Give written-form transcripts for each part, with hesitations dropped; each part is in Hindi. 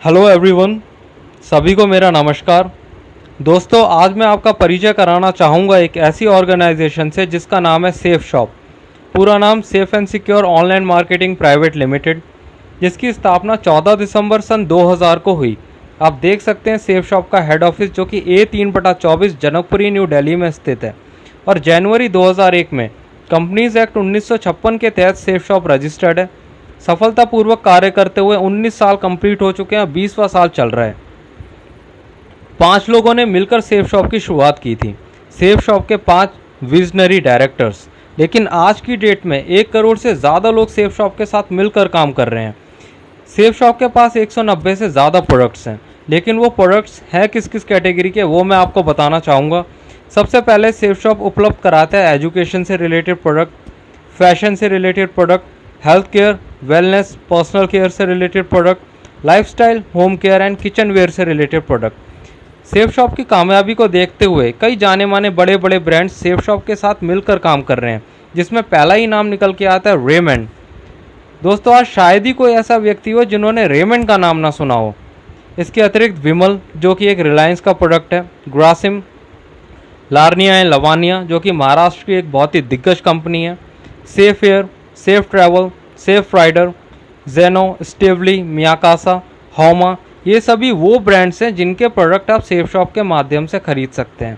हेलो एवरीवन, सभी को मेरा नमस्कार। दोस्तों, आज मैं आपका परिचय कराना चाहूँगा एक ऐसी ऑर्गेनाइजेशन से जिसका नाम है सेफ शॉप। पूरा नाम safe and secure online marketing private limited, जिसकी स्थापना 14 दिसंबर सन 2000 को हुई। आप देख सकते हैं सेफ शॉप का हेड ऑफिस जो कि A3/24 जनकपुरी न्यू दिल्ली में स्थित है। और जनवरी 2001 में कंपनीज एक्ट 1956 के तहत सेफ शॉप रजिस्टर्ड है। सफलतापूर्वक कार्य करते हुए 19 साल कंप्लीट हो चुके हैं, 20वां साल चल रहा है। 5 लोगों ने मिलकर सेफ शॉप की शुरुआत की थी। सेफ शॉप के 5 विजनरी डायरेक्टर्स, लेकिन आज की डेट में 1 करोड़ से ज़्यादा लोग सेफ शॉप के साथ मिलकर काम कर रहे हैं। सेफ शॉप के पास 190 से ज़्यादा प्रोडक्ट्स हैं, लेकिन वो प्रोडक्ट्स हैं किस किस कैटेगरी के, वो मैं आपको बताना चाहूँगा। सबसे पहले सेफ शॉप उपलब्ध कराता है एजुकेशन से रिलेटेड प्रोडक्ट, फैशन से related product, health care, wellness, personal care से related product, lifestyle, home care and kitchenware से रिलेटेड प्रोडक्ट। सेफ शॉप की कामयाबी को देखते हुए कई जाने माने बड़े बड़े ब्रांड्स सेफ शॉप के साथ मिलकर काम कर रहे हैं, जिसमें पहला ही नाम निकल के आता है रेमंड। दोस्तों, आज शायद ही कोई ऐसा व्यक्ति हो जिन्होंने रेमंड का नाम ना सुना हो। इसके अतिरिक्त विमल, जो कि एक रिलायंस का प्रोडक्ट है, ग्रासिम, लार्निया एंड लवानिया, जो कि महाराष्ट्र की एक बहुत ही दिग्गज कंपनी है, safe air, safe travel, safe rider, जेनो, स्टेवली, मियाकासा, होमा, ये सभी वो ब्रांड्स हैं जिनके प्रोडक्ट आप सेफ शॉप के माध्यम से खरीद सकते हैं।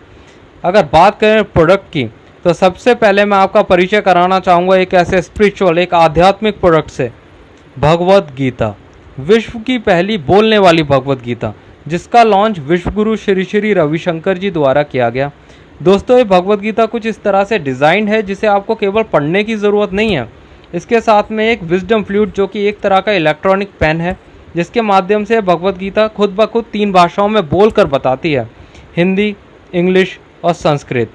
अगर बात करें प्रोडक्ट की, तो सबसे पहले मैं आपका परिचय कराना चाहूँगा एक ऐसे स्पिरिचुअल, एक आध्यात्मिक प्रोडक्ट से, भगवद गीता। विश्व की पहली बोलने वाली भगवद गीता, जिसका लॉन्च विश्वगुरु श्री श्री रविशंकर जी द्वारा किया गया। दोस्तों, ये भगवद गीता कुछ इस तरह से डिज़ाइंड है जिसे आपको केवल पढ़ने की ज़रूरत नहीं है। इसके साथ में एक विजडम फ्लूट, जो कि एक तरह का इलेक्ट्रॉनिक पेन है, जिसके माध्यम से भगवद गीता खुद ब खुद 3 भाषाओं में बोल कर बताती है, हिंदी, इंग्लिश और संस्कृत।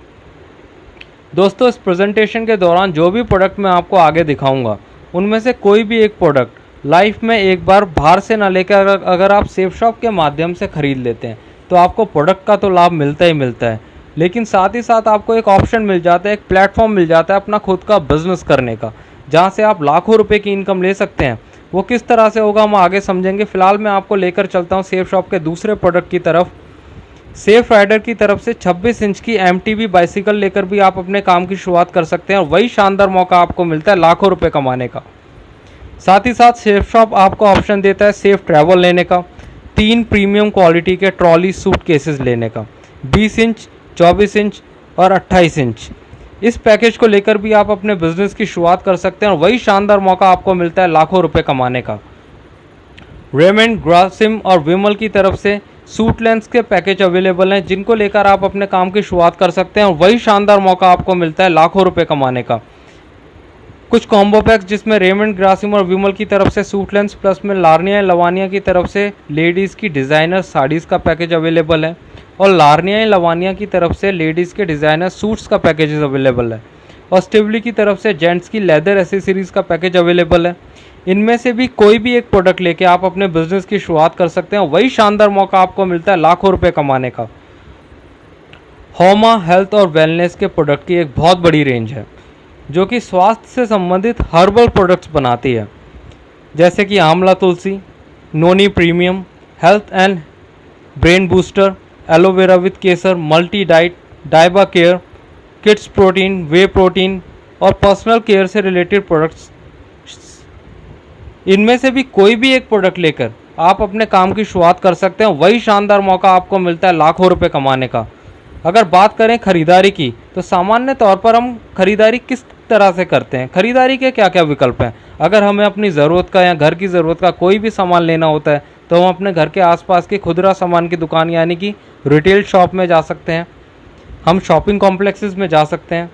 दोस्तों, इस प्रेजेंटेशन के दौरान जो भी प्रोडक्ट मैं आपको आगे दिखाऊंगा, उनमें से कोई भी एक प्रोडक्ट लाइफ में एक बार बाहर से ना लेकर अगर आप सेफ शॉप के माध्यम से ख़रीद लेते हैं तो आपको प्रोडक्ट का तो लाभ मिलता ही मिलता है, लेकिन साथ ही साथ आपको एक ऑप्शन मिल जाता है, एक प्लेटफॉर्म मिल जाता है अपना खुद का बिजनेस करने का, जहाँ से आप लाखों रुपए की इनकम ले सकते हैं। वो किस तरह से होगा हम आगे समझेंगे। फिलहाल मैं आपको लेकर चलता हूँ सेफ शॉप के दूसरे प्रोडक्ट की तरफ। सेफ राइडर की तरफ से 26 इंच की MTB बाइसिकल लेकर भी आप अपने काम की शुरुआत कर सकते हैं, और वही शानदार मौका आपको मिलता है लाखों रुपए कमाने का। साथ ही साथ सेफ शॉप आपको ऑप्शन देता है सेफ ट्रैवल लेने का, 3 प्रीमियम क्वालिटी के ट्रॉली सूट केसेस लेने का, 20 इंच, 24 इंच और 28 इंच। इस पैकेज को लेकर भी आप अपने बिजनेस की शुरुआत कर सकते हैं, और वही शानदार मौका आपको मिलता है लाखों रुपए कमाने का। रेमंड, ग्रासिम और विमल की तरफ से सूट लेंस के पैकेज अवेलेबल हैं, जिनको लेकर आप अपने काम की शुरुआत कर सकते हैं, और वही शानदार मौका आपको मिलता है लाखों रुपए कमाने का। कुछ कॉम्बो पैक्स जिसमें रेमंड, ग्रासिम और विमल की तरफ से सूट लेंस, प्लस में लार्निया लवानिया की तरफ से लेडीज़ की डिज़ाइनर साड़ीज़ का पैकेज अवेलेबल है, और लार्निया लवानिया की तरफ से लेडीज़ के डिज़ाइनर सूट्स का पैकेज अवेलेबल है, और स्टिवली की तरफ से जेंट्स की लेदर एसेसरीज़ का पैकेज अवेलेबल है। इनमें से भी कोई भी एक प्रोडक्ट लेके आप अपने बिजनेस की शुरुआत कर सकते हैं, वही शानदार मौका आपको मिलता है लाखों रुपए कमाने का। होमा हेल्थ और वेलनेस के प्रोडक्ट की एक बहुत बड़ी रेंज है, जो कि स्वास्थ्य से संबंधित हर्बल प्रोडक्ट्स बनाती है, जैसे कि आंवला तुलसी, noni premium, health and brain booster, aloe vera with केसर, मल्टी डाइट, डाइबा care, kids protein, whey protein और पर्सनल केयर से रिलेटेड प्रोडक्ट्स। इनमें से भी कोई भी एक प्रोडक्ट लेकर आप अपने काम की शुरुआत कर सकते हैं, वही शानदार मौका आपको मिलता है लाखों रुपए कमाने का। अगर बात करें खरीदारी की, तो सामान्य तौर पर हम खरीदारी किस तरह से करते हैं, खरीदारी के क्या क्या विकल्प हैं। अगर हमें अपनी ज़रूरत का या घर की ज़रूरत का कोई भी सामान लेना होता है, तो हम अपने घर के आसपास की खुदरा सामान की दुकान यानी कि रिटेल शॉप में जा सकते हैं, हम शॉपिंग कॉम्प्लेक्सेस में जा सकते हैं,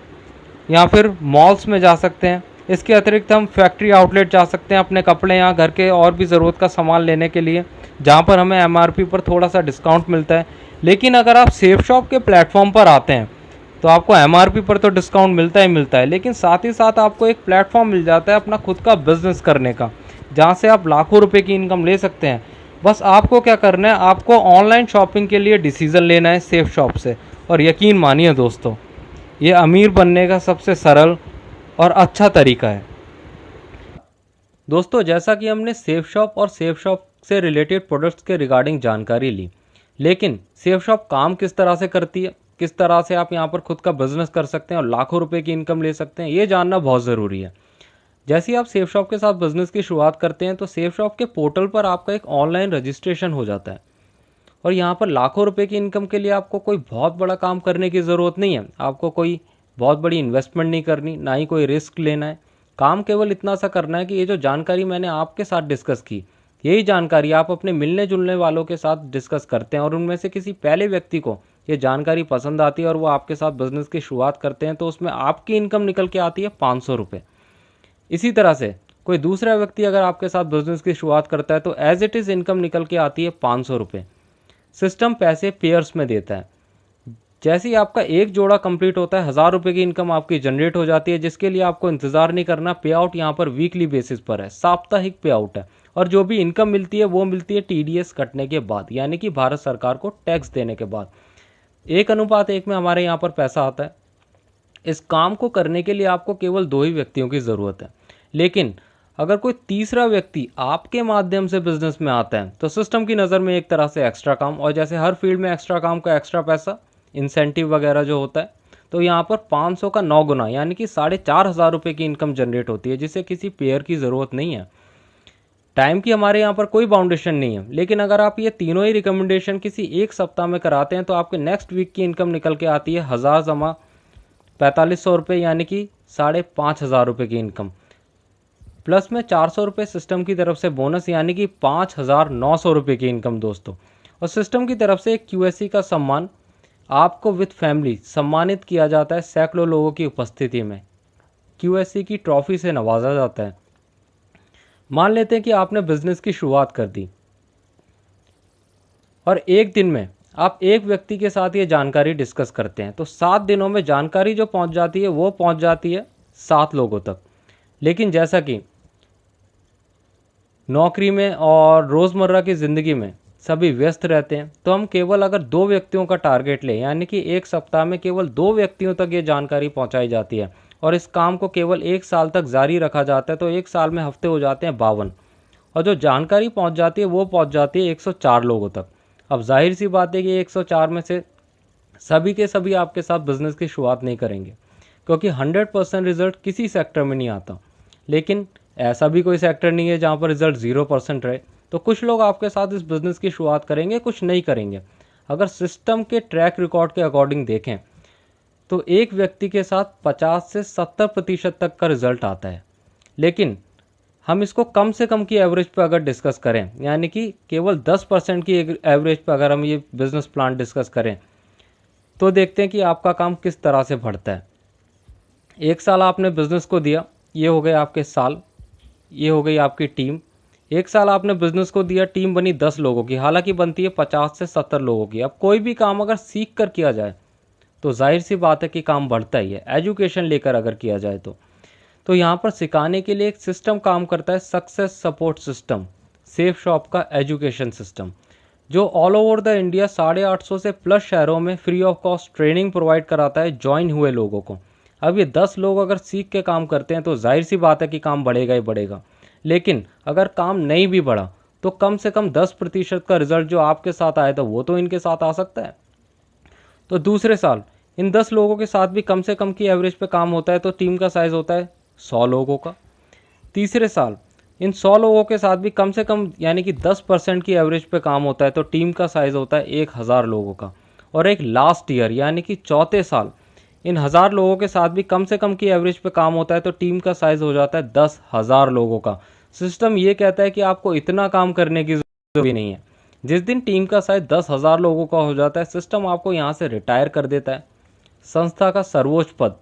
या फिर मॉल्स में जा सकते हैं। इसके अतिरिक्त हम फैक्ट्री आउटलेट जा सकते हैं अपने कपड़े या घर के और भी ज़रूरत का सामान लेने के लिए, जहाँ पर हमें MRP पर थोड़ा सा डिस्काउंट मिलता है। लेकिन अगर आप सेफ शॉप के प्लेटफॉर्म पर आते हैं तो आपको MRP पर तो डिस्काउंट मिलता ही मिलता है, लेकिन साथ ही साथ आपको एक प्लेटफॉर्म मिल जाता है अपना खुद का बिजनेस करने का, जहाँ से आप लाखों रुपए की इनकम ले सकते हैं। बस आपको क्या करना है, आपको ऑनलाइन शॉपिंग के लिए डिसीज़न लेना है सेफ शॉप से, और यकीन मानिए दोस्तों, ये अमीर बनने का सबसे सरल और अच्छा तरीका है। दोस्तों, जैसा कि हमने सेफ शॉप और सेफ शॉप से रिलेटेड प्रोडक्ट्स के रिगार्डिंग जानकारी ली। लेकिन सेफ शॉप काम किस तरह से करती है, किस तरह से आप यहाँ पर खुद का बिजनेस कर सकते हैं और लाखों रुपए की इनकम ले सकते हैं, ये जानना बहुत ज़रूरी है। जैसे ही आप सेफ शॉप के साथ बिजनेस की शुरुआत करते हैं तो सेफ शॉप के पोर्टल पर आपका एक ऑनलाइन रजिस्ट्रेशन हो जाता है और यहाँ पर लाखों रुपए की इनकम के लिए आपको कोई बहुत बड़ा काम करने की ज़रूरत नहीं है। आपको कोई बहुत बड़ी इन्वेस्टमेंट नहीं करनी, ना ही कोई रिस्क लेना है। काम केवल इतना सा करना है कि ये जो जानकारी मैंने आपके साथ डिस्कस की, यही जानकारी आप अपने मिलने जुलने वालों के साथ डिस्कस करते हैं और उनमें से किसी पहले व्यक्ति को ये जानकारी पसंद आती है और वो आपके साथ बिजनेस की शुरुआत करते हैं, तो उसमें आपकी इनकम निकल के आती है 500 रुपये। इसी तरह से कोई दूसरा व्यक्ति अगर आपके साथ बिजनेस की शुरुआत करता है तो एज इट इज़ इनकम निकल के आती है 500 रुपये। सिस्टम पैसे पेयर्स में देता है। जैसे ही आपका एक जोड़ा कंप्लीट होता है 1000 रुपये की इनकम आपकी जनरेट हो जाती है, जिसके लिए आपको इंतजार नहीं करना। पे आउट यहाँ पर वीकली बेसिस पर है, साप्ताहिक पे आउट है और जो भी इनकम मिलती है वो मिलती है TDS कटने के बाद, यानी कि भारत सरकार को टैक्स देने के बाद। 1:1 में हमारे यहाँ पर पैसा आता है। इस काम को करने के लिए आपको केवल 2 ही व्यक्तियों की ज़रूरत है, लेकिन अगर कोई तीसरा व्यक्ति आपके माध्यम से बिजनेस में आता है तो सिस्टम की नज़र में एक तरह से एक्स्ट्रा काम, और जैसे हर फील्ड में एक्स्ट्रा काम का एक्स्ट्रा पैसा, इंसेंटिव वगैरह जो होता है, तो यहाँ पर 500 का 9 गुना यानी कि 4500 रुपये की इनकम जनरेट होती है, जिसे किसी पेयर की ज़रूरत नहीं है। टाइम की हमारे यहाँ पर कोई बाउंडेशन नहीं है, लेकिन अगर आप ये तीनों ही रिकमेंडेशन किसी एक सप्ताह में कराते हैं तो आपके नेक्स्ट वीक की इनकम निकल के आती है 1000 जमा 4500 रुपये, यानी कि 5500 रुपये की इनकम, प्लस में 400 रुपये सिस्टम की तरफ से बोनस, यानी कि 5900 रुपये की इनकम दोस्तों। और सिस्टम की तरफ से एक QSC का सम्मान आपको विथ फैमिली सम्मानित किया जाता है सैकड़ों लोगों की उपस्थिति में। QSC की ट्रॉफी से नवाजा जाता है। मान लेते हैं कि आपने बिजनेस की शुरुआत कर दी और एक दिन में आप एक व्यक्ति के साथ ये जानकारी डिस्कस करते हैं, तो 7 दिनों में जानकारी जो पहुंच जाती है वो पहुंच जाती है 7 लोगों तक। लेकिन जैसा कि नौकरी में और रोज़मर्रा की ज़िंदगी में सभी व्यस्त रहते हैं, तो हम केवल अगर 2 व्यक्तियों का टारगेट लें, यानी कि एक सप्ताह में केवल 2 व्यक्तियों तक ये जानकारी पहुंचाई जाती है और इस काम को केवल 1 साल तक जारी रखा जाता है, तो 1 साल में हफ्ते हो जाते हैं 52, और जो जानकारी पहुंच जाती है वो पहुंच जाती है 104 लोगों तक। अब जाहिर सी बात है कि 104 में से सभी के सभी आपके साथ बिजनेस की शुरुआत नहीं करेंगे, क्योंकि 100% रिजल्ट किसी सेक्टर में नहीं आता। लेकिन ऐसा भी कोई सेक्टर नहीं है जहाँ पर रिजल्ट 0% रहे, तो कुछ लोग आपके साथ इस बिज़नेस की शुरुआत करेंगे, कुछ नहीं करेंगे। अगर सिस्टम के ट्रैक रिकॉर्ड के अकॉर्डिंग देखें तो एक व्यक्ति के साथ 50 से 70% तक का रिजल्ट आता है। लेकिन हम इसको कम से कम की एवरेज पर अगर डिस्कस करें, यानी कि केवल 10% की एवरेज पर अगर हम ये बिज़नेस प्लान डिस्कस करें, तो देखते हैं कि आपका काम किस तरह से बढ़ता है। 1 साल आपने बिज़नेस को दिया, ये हो गए आपके साल, ये हो गई आपकी टीम। 1 साल आपने बिजनेस को दिया, टीम बनी 10 लोगों की, हालांकि बनती है 50 से 70 लोगों की। अब कोई भी काम अगर सीख कर किया जाए तो जाहिर सी बात है कि काम बढ़ता ही है। एजुकेशन लेकर अगर किया जाए तो यहाँ पर सिखाने के लिए एक सिस्टम काम करता है, success support system, safe shop का एजुकेशन सिस्टम, जो ऑल ओवर द इंडिया 850 से प्लस शहरों में free of cost training provide कराता है ज्वाइन हुए लोगों को। अब ये 10 लोग अगर सीख के काम करते हैं तो जाहिर सी बात है कि काम बढ़ेगा ही बढ़ेगा। लेकिन अगर काम नहीं भी बढ़ा तो कम से कम 10% का रिजल्ट जो आपके साथ आया था वो तो इनके साथ आ सकता है। तो दूसरे साल इन 10 लोगों के साथ भी कम से कम की एवरेज पे काम होता है, तो टीम का साइज़ होता है 100 लोगों का। तीसरे साल इन 100 लोगों के साथ भी कम से कम यानी कि 10% की एवरेज पे काम होता है, तो टीम का साइज़ होता है 1000 लोगों का। और एक लास्ट ईयर यानी कि चौथे साल इन 1000 लोगों के साथ भी कम से कम की एवरेज पे काम होता है, तो टीम का साइज़ हो जाता है 10,000 लोगों का। सिस्टम ये कहता है कि आपको इतना काम करने की ज़रूरत भी नहीं है। जिस दिन टीम का साइज़ 10,000 लोगों का हो जाता है, सिस्टम आपको यहाँ से रिटायर कर देता है। संस्था का सर्वोच्च पद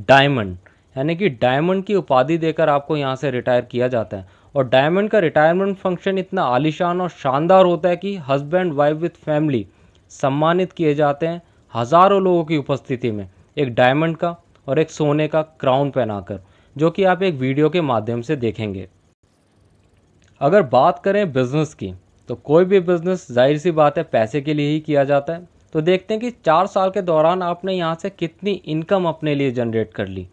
डायमंड यानी कि डायमंड की उपाधि देकर आपको यहाँ से रिटायर किया जाता है। और डायमंड का रिटायरमेंट फंक्शन इतना आलीशान और शानदार होता है कि हस्बैंड वाइफ विथ फैमिली सम्मानित किए जाते हैं हज़ारों लोगों की उपस्थिति में, एक डायमंड का और एक सोने का क्राउन पहनाकर, जो कि आप एक वीडियो के माध्यम से देखेंगे। अगर बात करें बिजनेस की, तो कोई भी बिजनेस जाहिर सी बात है पैसे के लिए ही किया जाता है। तो देखते हैं कि 4 साल के दौरान आपने यहाँ से कितनी इनकम अपने लिए जनरेट कर ली।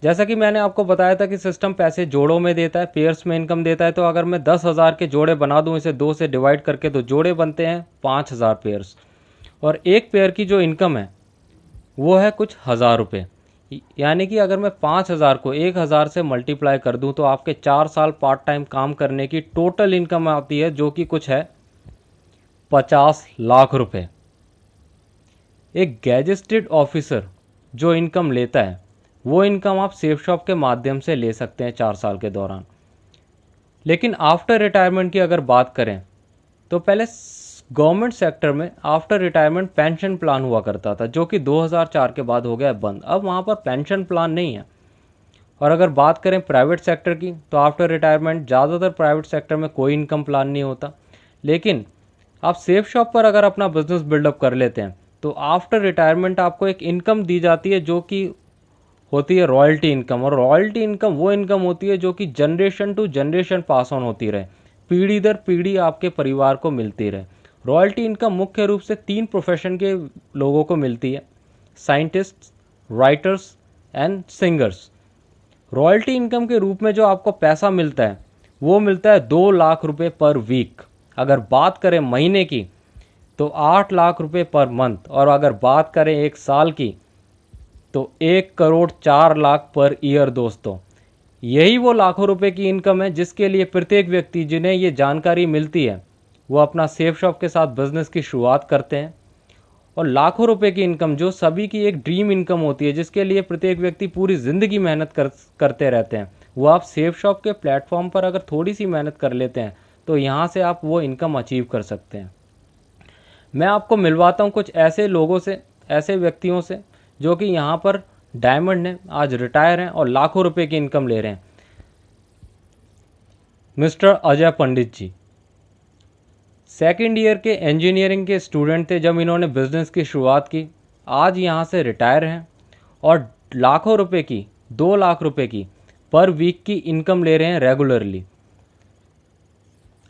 जैसा कि मैंने आपको बताया था कि सिस्टम पैसे जोड़ों में देता है, पेयर्स में इनकम देता है। तो अगर मैं 10,000 के जोड़े बना दूं इसे 2 से डिवाइड करके, तो जोड़े बनते हैं 5,000 पेयर्स, और एक पेयर की जो इनकम है वो है कुछ हज़ार रुपये। यानी कि अगर मैं 5,000 को 1,000 से मल्टीप्लाई कर दूं तो आपके 4 साल पार्ट टाइम काम करने की टोटल इनकम आती है, जो कि कुछ है 50 लाख रुपए। एक गैजेटेड ऑफिसर जो इनकम लेता है वो इनकम आप सेफ शॉप के माध्यम से ले सकते हैं 4 साल के दौरान। लेकिन आफ्टर रिटायरमेंट की अगर बात करें तो पहले गवर्नमेंट सेक्टर में आफ्टर रिटायरमेंट पेंशन प्लान हुआ करता था, जो कि 2004 के बाद हो गया बंद। अब वहाँ पर पेंशन प्लान नहीं है। और अगर बात करें प्राइवेट सेक्टर की तो आफ्टर रिटायरमेंट ज़्यादातर प्राइवेट सेक्टर में कोई इनकम प्लान नहीं होता। लेकिन आप सेफ शॉप पर अगर अपना बिजनेस बिल्डअप कर लेते हैं तो आफ्टर रिटायरमेंट आपको एक इनकम दी जाती है, जो कि होती है रॉयल्टी इनकम। और रॉयल्टी इनकम वो इनकम होती है जो कि generation to generation pass on होती रहे, पीढ़ी दर पीढ़ी आपके परिवार को मिलती रहे। रॉयल्टी इनकम मुख्य रूप से 3 प्रोफेशन के लोगों को मिलती है: scientist, writers and singers. Royalty income के रूप में जो आपको पैसा मिलता है वो मिलता है 2 लाख रुपए पर वीक। अगर बात करें महीने की तो 8 लाख रुपए पर मंथ, और अगर बात करें एक साल की तो 1,04,00,000 पर ईयर। दोस्तों, यही वो लाखों रुपए की इनकम है जिसके लिए प्रत्येक व्यक्ति जिन्हें ये जानकारी मिलती है वो अपना सेफ शॉप के साथ बिजनेस की शुरुआत करते हैं। और लाखों रुपए की इनकम जो सभी की एक ड्रीम इनकम होती है, जिसके लिए प्रत्येक व्यक्ति पूरी ज़िंदगी मेहनत करते रहते हैं, वो आप सेफ शॉप के प्लेटफॉर्म पर अगर थोड़ी सी मेहनत कर लेते हैं तो यहाँ से आप वो इनकम अचीव कर सकते हैं। मैं आपको मिलवाता हूँ कुछ ऐसे लोगों से, ऐसे व्यक्तियों से जो कि यहाँ पर डायमंड हैं, आज रिटायर हैं और लाखों रुपए की इनकम ले रहे हैं। मिस्टर अजय पंडित जी सेकेंड ईयर के इंजीनियरिंग के स्टूडेंट थे जब इन्होंने बिजनेस की शुरुआत की। आज यहाँ से रिटायर हैं और लाखों रुपए की, 2 लाख रुपए की पर वीक की इनकम ले रहे हैं रेगुलरली।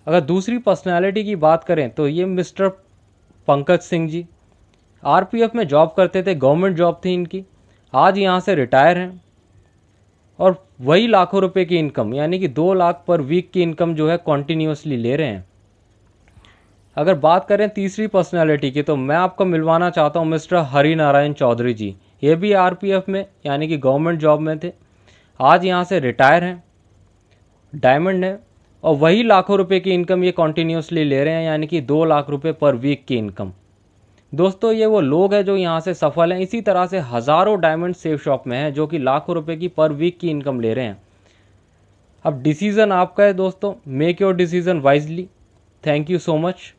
अगर दूसरी पर्सनालिटी की बात करें तो ये मिस्टर पंकज सिंह जी आरपीएफ में जॉब करते थे, गवर्नमेंट जॉब थी इनकी। आज यहाँ से रिटायर हैं और वही लाखों रुपए की इनकम यानी कि 2 लाख पर वीक की इनकम जो है कॉन्टिन्यूसली ले रहे हैं। अगर बात करें तीसरी पर्सनालिटी की तो मैं आपको मिलवाना चाहता हूँ मिस्टर हरि नारायण चौधरी जी। ये भी आरपीएफ में यानी कि गवर्नमेंट जॉब में थे, आज यहाँ से रिटायर हैं, डायमंड है, और वही लाखों रुपए की इनकम ये कॉन्टिन्यूसली ले रहे हैं यानी कि 2 लाख रुपए पर वीक की इनकम। दोस्तों, ये वो लोग हैं जो यहाँ से सफल हैं। इसी तरह से हज़ारों डायमंड सेफ शॉप में हैं जो कि लाखों रुपए की पर वीक की इनकम ले रहे हैं। अब डिसीज़न आपका है दोस्तों, make your decision wisely. Thank you so much.